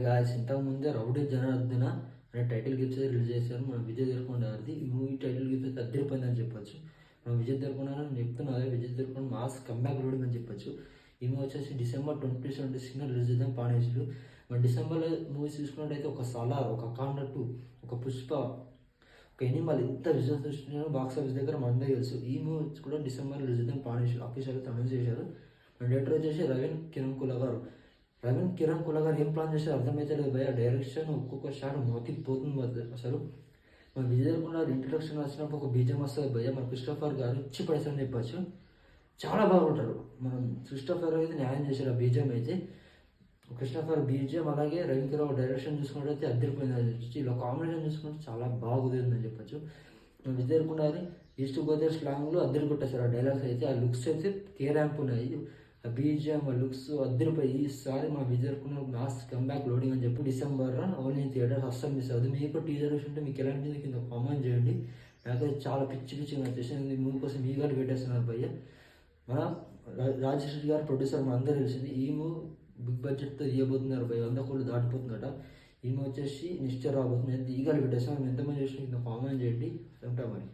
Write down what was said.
Guys ఇంతకుముందే 'rowdy Janardhana' అనే title gifts release చేశారు మన విజయ్ దేవరకొండ గారిది. ఈ మూవీ టైటిల్ గిఫ్ట్స్ అదిరిపోయిందని చెప్పొచ్చు. మన విజయ్ దేవరకొండ నేను చెప్తున్నా అదే Vijay Deverakonda mass comeback loading అని చెప్పొచ్చు. ఈ మూవీ వచ్చేసి డిసెంబర్ 2026 రిలీజ్ చేద్దాం ప్లాన్. మన డిసెంబర్లో మూవీస్ చూసుకున్నట్టయితే ఒక 'సలార్', ఒక 'ఖాన్ 2', ఒక 'పుష్ప', ఒక 'ఎనిమల్' ఇంత విజువల్స్ వచ్చినాయో బాక్స్ ఆఫీస్ దగ్గర మనందరికీ తెలుసు. ఈ మూవీస్ కూడా డిసెంబర్ రిలీజ్ చేద్దాం ప్లాన్ అఫీషియల్గా అనౌన్స్ చేశారు. మన డైరెక్టర్ వచ్చేసి రవీన్ కిరణ్ కుల గారు. రవీన్ కిరణ్ కుల గారు ఏం ప్లాన్ చేశారు అర్థమైతే లేదు భయ్య. డైరెక్షన్ ఒక్కొక్క షాట్ మోతిపోతుంది అసలు. మన విజయ్ దేవరకొండ గారు ఇంట్రడక్షన్ వచ్చినప్పుడు ఒక బీజం వస్తుంది భయ్య. మన క్రిస్టోఫర్ గారు ఇచ్చి పడేసారని చెప్పచ్చు. చాలా బాగుంటారు. మనం క్రిస్టోఫర్ అయితే న్యాయం చేశారు ఆ బీజం అయితే. క్రిస్టోఫర్ బీజం అలాగే రవీన్ కిరణ్ డైరెక్షన్ చూసుకున్నట్టయితే అద్దరిపోయింది. ఇలా కాంబినేషన్ చూసుకుంటే చాలా బాగుందని చెప్పచ్చు. విజయ్ దేవరకొండ గారి ఈస్ట్ గోదావరి స్లాంగ్లో అద్దరి కొట్టేశారు ఆ డైలాగ్స్ అయితే. ఆ లుక్స్ అయితే ర్యాంప్ ఉన్నాయి. ఆ బీజిఎం ఆ లుక్స్ అద్దరిపోయి ఈసారి మా Vijay Deverakonda mass comeback loading అని చెప్పి డిసెంబర్ ఓన్లీ థియేటర్స్ అస్సలు మిస్ అవ్వదు. మీకు టీజర్ ఉంటే మీకు ఎలాంటిది కింద కామెంట్ చేయండి. నాకైతే చాలా పిచ్చి నచ్చేసింది. మూవీ కోసం మీ గారు పెట్టేస్తున్నారు భయ్య. మన రాజేష్ రెడ్డి గారు ప్రొడ్యూసర్ మన అందరూ తెలిసింది. ఈ మూవీ బిగ్ బడ్జెట్తో తీయబోతున్నారు భయ్య. 100 కోట్లు దాటిపోతుందట. ఈ మూవీ వచ్చేసి నిశ్చయ రాబోతుంది. ఈగలు పెట్టేస్తాం. ఎంతమంది చూసిన కింద కామెంట్ చేయండి. ఉంటాం మరి.